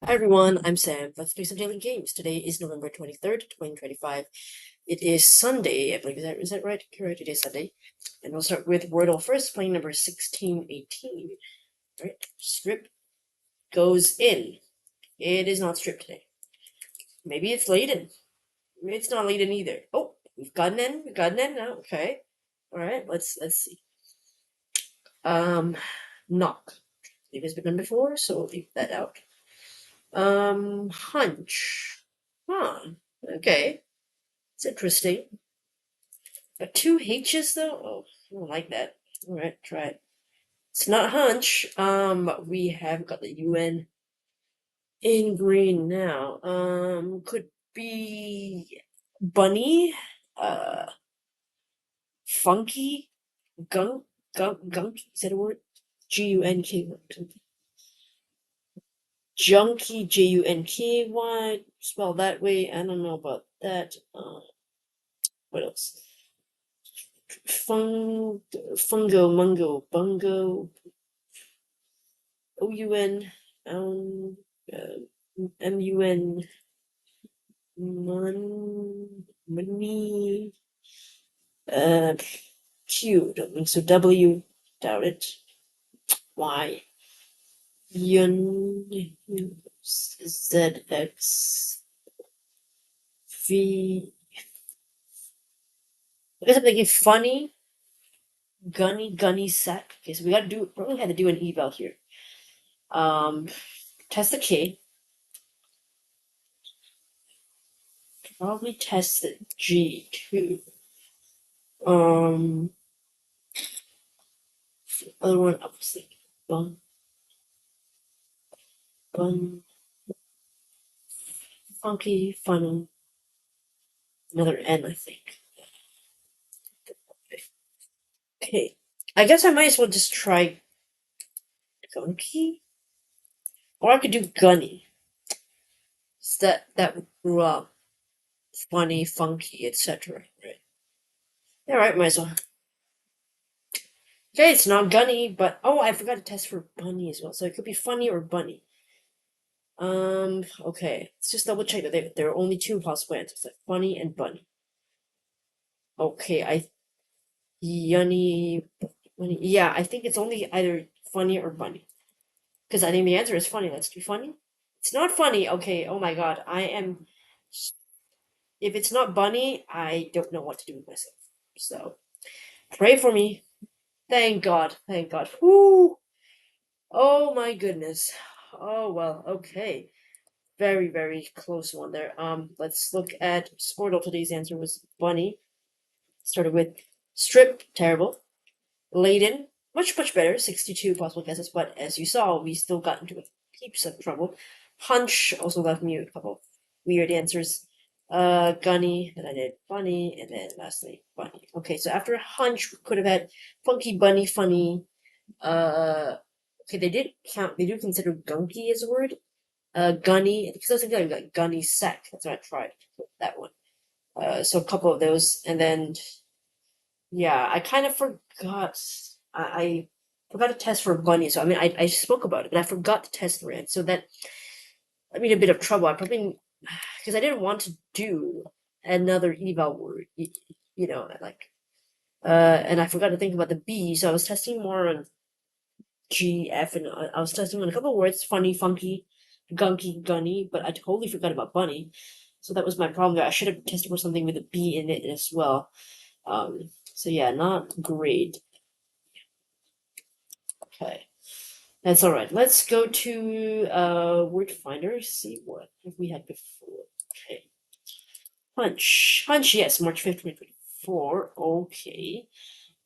Hi everyone, I'm Sam. Let's play some daily games. Today is November 23rd, 2025. It is Sunday, I believe. Is that right? Correct, it is Sunday. And we'll start with Wordle first, playing number 1618. Right? Strip goes in. It is not stripped today. Maybe it's laden. Maybe it's not laden either. Oh, we've got an N. We've got an N now. Okay. Alright, let's see. Knock. I believe it's been done before, so we'll leave that out. Hunch. Huh. Okay. It's interesting. Two H's though? Oh, I don't like that. Alright, try it. It's not hunch. But we have got the UN in green now. Could be bunny, uh, funky, gunk, is that a word? G-U-N-K, junky, J-U-N-K-Y, spelled that way. I don't know about that. What else? Mungo, bungo, O-U-N, M-U-N, money, Q, don't think so, W, doubt it, Y, Yun, Z, X, V, I guess I'm thinking funny, gunny, sack. Okay, so probably had to do an eval here. Test the K. Probably test the G too. Um, other one I was thinking bun, funky, fun. Another N, I think. Okay, I guess I might as well just try gunky, or I could do gunny. So that grew up funny, funky, etc. Right? Yeah, right. Might as well. Okay, it's not gunny, but oh, I forgot to test for bunny as well. So it could be funny or bunny. Okay. Let's just double check that there are only two possible answers, like funny and bunny. Okay, Yunny, bunny. Yeah, I think it's only either funny or bunny. Because I think the answer is funny. Let's do funny. It's not funny. Okay, oh my god. If it's not bunny, I don't know what to do with myself. So, pray for me. Thank God. Thank God. Whoo! Oh my goodness. Oh well, okay. Very, very close one there. Let's look at Squirtle. Today's answer was bunny. Started with strip, terrible. Laden, much better. 62 possible guesses, but as you saw, we still got into heaps of trouble. Punch also left me with a couple weird answers. Gunny, then I did bunny, and then lastly bunny. Okay, so after hunch, we could have had funky, bunny, funny. Uh, okay, they did count. They do consider gunky as a word. Gunny, because I was thinking like gunny sack. That's what I tried. That one. So a couple of those, and then yeah, I kind of forgot. I forgot to test for bunny. So I mean, I spoke about it, but I forgot to test for it. So that I mean a bit of trouble. I probably because I didn't want to do another eval word. You know, like and I forgot to think about the B. So I was testing more on G, F, and I was testing on a couple of words: funny, funky, gunky, gunny. But I totally forgot about bunny. So that was my problem there. I should have tested for something with a B in it as well. So yeah, not great. Okay. That's all right. Let's go to word finder. See what have we had before. Okay. Punch. Yes, March 5th, 2024. Okay.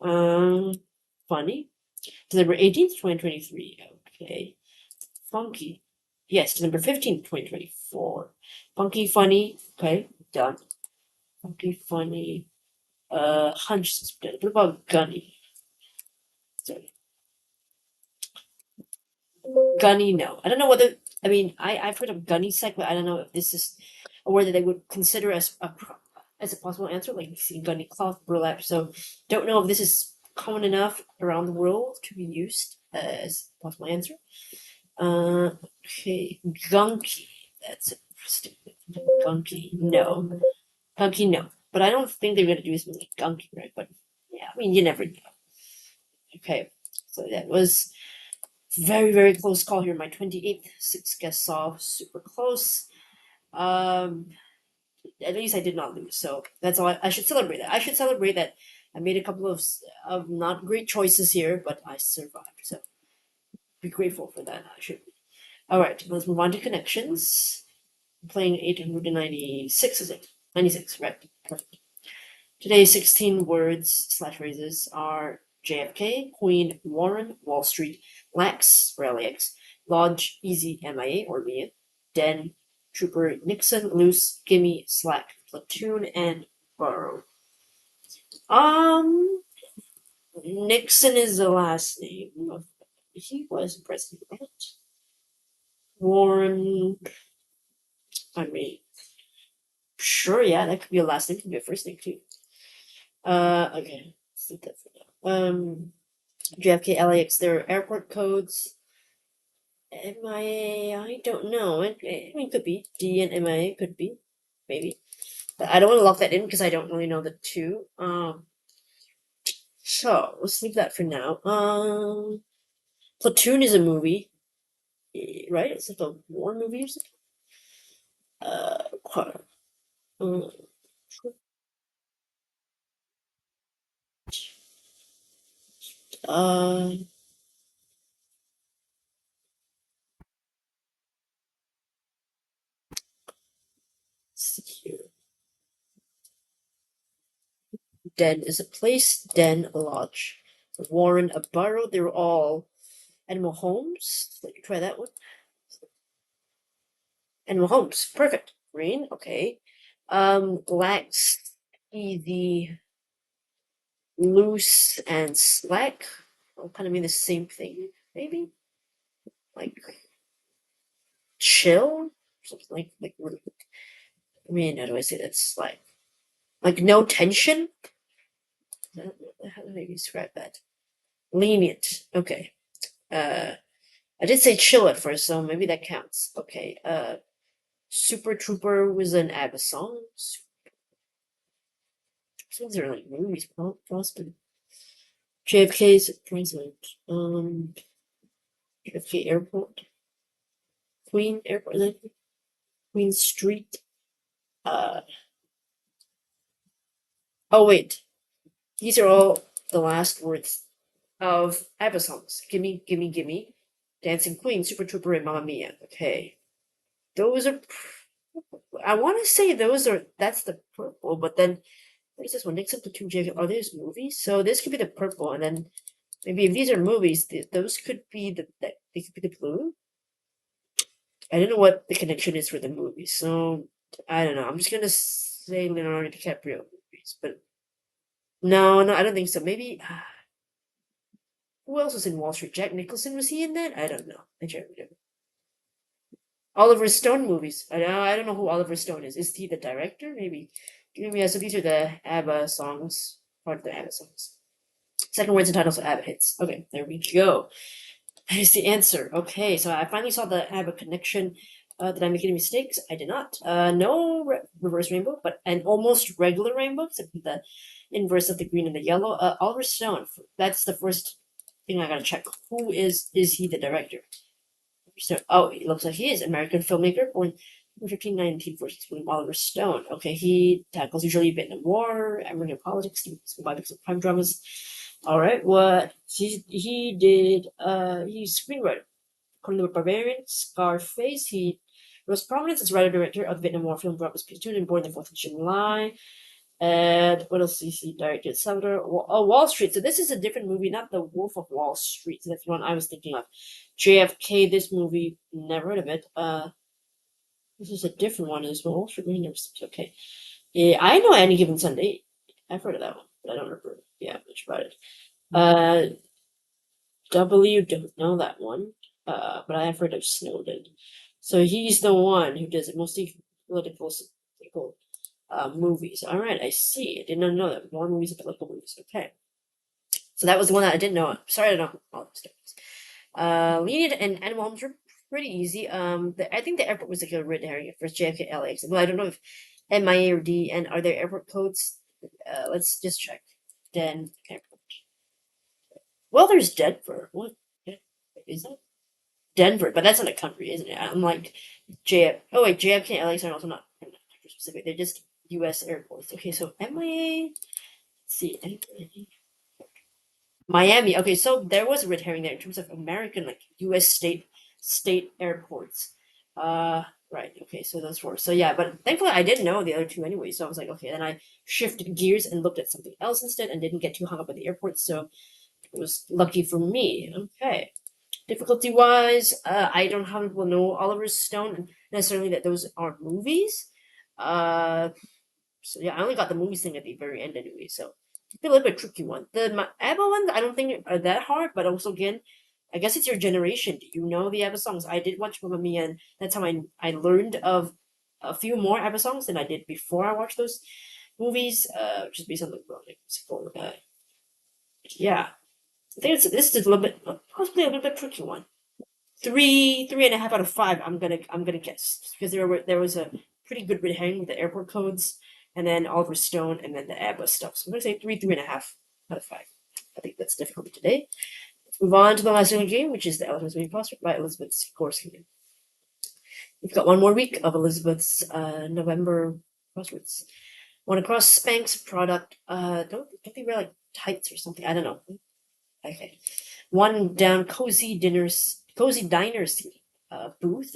Um, funny. December 18th, 2023. Okay. Funky. Yes, December 15th, 2024. Funky, funny. Okay, done. Funky, funny. Hunch. What about gunny? Sorry. Gunny, no. I don't know whether. I mean, I've heard of gunny sec, but I don't know if this is a word that they would consider as a possible answer, like you see gunny cloth, burlap. So, don't know if this is common enough around the world to be used as a possible answer. Okay, gunky. That's interesting. Gunky, no. Gunky, no. But I don't think they're gonna do something like gunky, right? But yeah, I mean, you never know. Okay, so that was very, very close call here. My 28th, 6 guess solve, super close. Um, at least I did not lose, so that's all. I should celebrate that. I should celebrate that. I made a couple of not great choices here, but I survived. So be grateful for that. I should. All right, let's move on to connections. I'm playing 896, is it? 96, right? Perfect. Today's 16 words slash phrases are JFK, Queen, Warren, Wall Street, Lax, or LAX, Lodge, Easy, MIA, or MIA, Den, Trooper, Nixon, Loose, Gimme, Slack, Platoon, and Burrow. Um, Nixon is the last name of. He was president, right? Warren, I mean, sure, yeah, that could be a last name, could be a first name too. Okay, let's leave that for now. JFK, LAX, their airport codes. MIA, I don't know. I mean, could be. D and MIA could be. Maybe. But I don't want to lock that in because I don't really know the two. So let's leave that for now. Platoon is a movie, right? It's like a war movie or something. Quite, um, uh, let's see here. Den is a place. Den, a lodge. Warren, a burrow. They're all animal homes. Let me try that one. Animal homes. Perfect. Green. Okay. Lax, easy, loose, and slack. All kind of mean the same thing, maybe. Like chill, something like. I mean, how do I say that? Slack. Like no tension. How do I describe that? Lenient. Okay. I did say chill at first, so maybe that counts. Okay. Super Trooper was an ABBA song. These are like movies, possibly. JFK's president. JFK Airport. Queen Airport. Is that Queen Street. Uh. Oh wait, these are all the last words of ABBA songs. Gimme, gimme, gimme. Dancing Queen, Super Trooper, and Mamma Mia. Okay, those are. I want to say those are. That's the purple, but then what is this one? Next up to two JFK. Are these movies? So this could be the purple, and then maybe if these are movies, those could be they could be the blue. I don't know what the connection is for the movie, so I don't know. I'm just gonna say Leonardo DiCaprio movies, but no, no, I don't think so. Maybe who else was in Wall Street? Jack Nicholson, was he in that? I don't know. I don't know. Oliver Stone movies. I don't know who Oliver Stone is. Is he the director? Maybe. Yeah, so these are the ABBA songs. Part of the ABBA songs. Second words and titles of ABBA hits. Okay, there we go. That is the answer. Okay, so I finally saw the ABBA connection. Did I make any mistakes? I did not. No reverse rainbow, but an almost regular rainbow, except for the inverse of the green and the yellow. Oliver Stone. That's the first thing I gotta check. Who is he the director? So, oh, it looks like he is American filmmaker born 15, 1946, William Oliver Stone. Okay, he tackles usually Vietnam War, American politics, biopics, and crime dramas. All right, what he did? He's screenwriter. According to Barbarian, Scarface. He rose prominence as writer director of Vietnam War film dramas Platoon and Born the 4th of July. And what else did he directed? Salvador. Oh, Wall Street. So this is a different movie, not The Wolf of Wall Street. So that's the one I was thinking of. JFK. This movie, never heard of it. This is a different one as well. Wall Street. Okay. Yeah, I know Any Given Sunday. I've heard of that one, but I don't remember. Yeah, much about it. W. Don't know that one. But I have heard of Snowden. So he's the one who does it mostly political movies. All right, I see. I did not know that. More movies about political movies. Okay. So that was the one that I didn't know. Sorry, I don't know all those things. Lenient and Animal Homes pretty easy. I think the airport was like a red herring at first. JFK, LAX. Well, I don't know if MIA or D. And are there airport codes? Let's just check. Den Airport. Well, there's Denver. What is that? Denver, but that's not a country, isn't it? I'm like JF. Oh wait, JFK and LAX are also not specific. They're just U.S. airports. Okay, so MIA. Let's see. Miami. Okay, so there was a red herring there in terms of American, like U.S. state airports. Uh, right. Okay, so those four. So yeah, but thankfully I didn't know the other two anyway. So I was like, okay. Then I shifted gears and looked at something else instead, and didn't get too hung up at the airports. So it was lucky for me. Okay. Difficulty wise, I don't have people know Oliver Stone necessarily that those are movies. So yeah, I only got the movies thing at the very end anyway. So it's a little bit tricky one. The ABBA ones I don't think are that hard, but also again, I guess it's your generation. Do you know the ABBA songs? I did watch Mamma Mia, and that's how I learned of a few more ABBA songs than I did before I watched those movies. Just based on the musical. Yeah, I think this is a little bit possibly a little bit tricky one. Three and a half out of five. I'm gonna guess because there was a pretty good red herring with the airport codes, and then Oliver Stone, and then the ABBA stuff. So I'm gonna say three and a half out of five. I think that's difficult today. Let's move on to the last game, which is the Elephant's Wing Foster by Elizabeth Sikorsky. We've got one more week of Elizabeth's November crosswords. One across Spanx product. Don't they wear like tights or something? I don't know. Okay. One down cozy diners booth.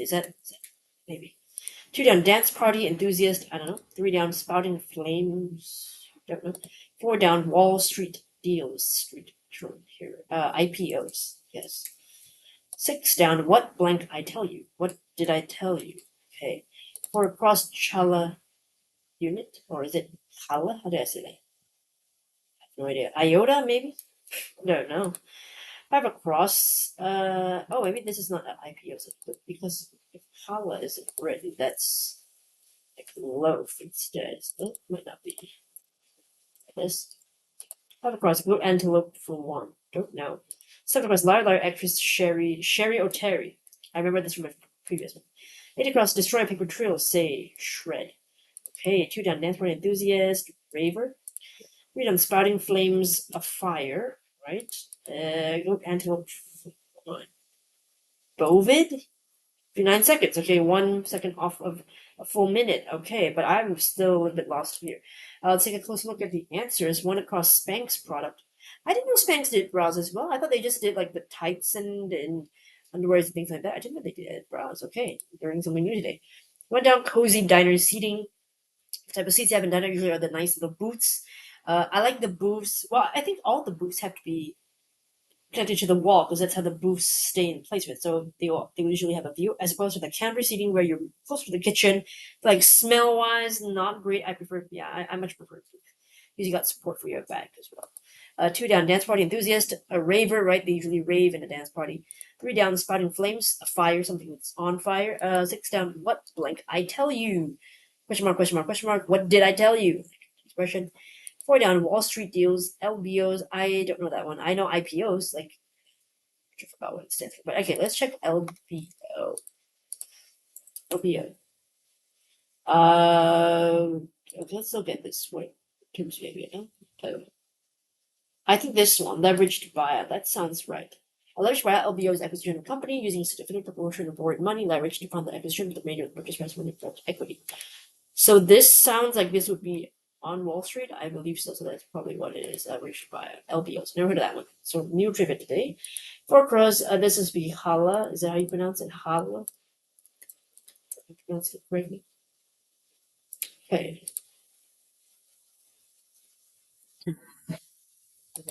Is that maybe? Two down dance party enthusiast. I don't know. Three down spouting flames. Don't know. Four down Wall Street deals. Street here. IPOs. Yes. Six down what blank I tell you. What did I tell you? Okay. Four across Chala unit, or is it Chala? How do I say that? I have no idea. Iota maybe? No, no. Five across. Oh, maybe this is not an IPO because if challah isn't ready, that's like loaf instead. So it might not be. This five across. Blue antelope for one. Don't know. Seven across. Liar actress Sherry O'Terry. I remember this from a previous one. Eight across. Destroy paper trail. Say shred. Okay. Two down. Dance party enthusiast. Raver. Three down. Spouting flames of fire. Right. Look antelope. Bovid? 9 seconds. Okay, 1 second off of a full minute. Okay, but I'm still a little bit lost here. Let's take a close look at the answers. One across Spanx product. I didn't know Spanx did bras as well. I thought they just did like the tights and underwears and things like that. I didn't know they did bras. Okay, learning something new today. Went down cozy diner seating. The type of seats you have in diner usually are the nice little booths. I like the booths. Well, I think all the booths have to be connected to the wall because that's how the booths stay in place with. So they usually have a view as opposed to the counter seating where you're closer to the kitchen. Like smell wise, not great. I prefer I much prefer booth because you got support for your back as well. Two down, dance party enthusiast, a raver, right? They usually rave in a dance party. Three down, spotting flames, a fire, something that's on fire. Six down, what blank? I tell you. Question mark, question mark, question mark. What did I tell you? Expression. Four down, Wall Street deals, LBOs. I don't know that one. I know IPOs, like, I forgot what it stands for. But okay, let's check LBO. LBO. Okay, let's look at this. What terms maybe? I think this one, leveraged buyout. That sounds right. A leveraged buyout LBO is acquisition of a company using a significant proportion of borrowed money leveraged to fund the acquisition with the major purchase price money for equity. So this sounds like this would be on Wall Street. I believe so. So that's probably what it is. Leveraged buyout LBOs. Never heard of that one. So new trivia today. For cross, this is be Hala. Is that how you pronounce it? Hala. I pronounce it correctly. Okay.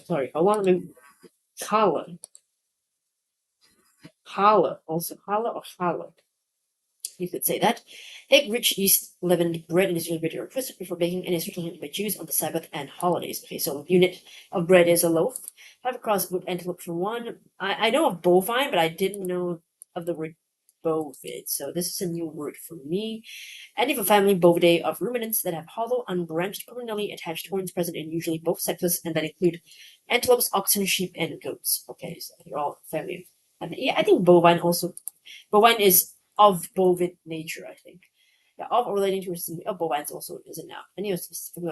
Sorry. Hold on. Let me. Hala. Hala. Also Hala or Hala. You could say that. Egg-rich yeast-leavened bread is usually baked or twisted before baking and is usually by Jews on the Sabbath and holidays. Okay, so a unit of bread is a loaf. Five across with antelope for one. I know of bovine, but I didn't know of the word bovid. So this is a new word for me. And if a family bovidae of ruminants that have hollow, unbranched, permanently attached horns present in usually both sexes and that include antelopes, oxen, sheep, and goats. Okay, so they're all family. And yeah, I think bovine also Bovine is of bovid nature, I think. Yeah, of or relating to a family of bovines also is a noun. Any specific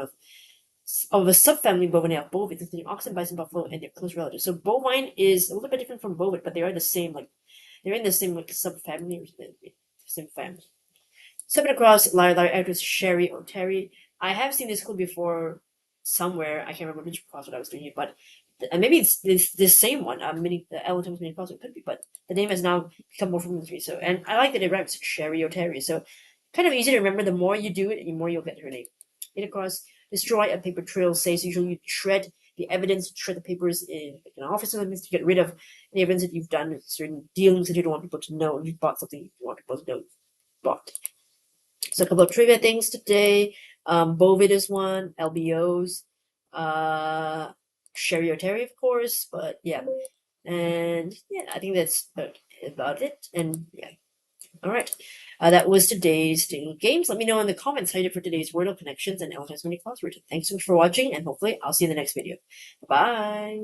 of a subfamily bovinae of bovids, including oxen, bison, buffalo, and their close relatives. So bovine is a little bit different from bovid, but they are the same, like they're in the same like subfamily or same family. Seven across, Lar actress Sherry or Terry. I have seen this clue before somewhere. I can't remember which crossword I was doing it, but maybe it's this same one. Mini the Ellen Thomas mini crossword could be, but the name has now become more familiar to me. So, and I like that it rhymes Sherry or Terry. So, kind of easy to remember. The more you do it, the more you'll get her name. Eight across, destroy a paper trail. Says usually you shred the evidence, shred the papers in like an office elements to get rid of any evidence that you've done, certain dealings that you don't want people to know. You bought something you want people to know you bought. So a couple of trivia things today. Bovid is one, LBOs, Sherry or Terry, of course, but yeah. And yeah, I think that's about it. And yeah, all right. That was today's daily games. Let me know in the comments how you did for today's Wordle connections and Elephant's Mini Crossword. Thanks so much for watching, and hopefully I'll see you in the next video. Bye.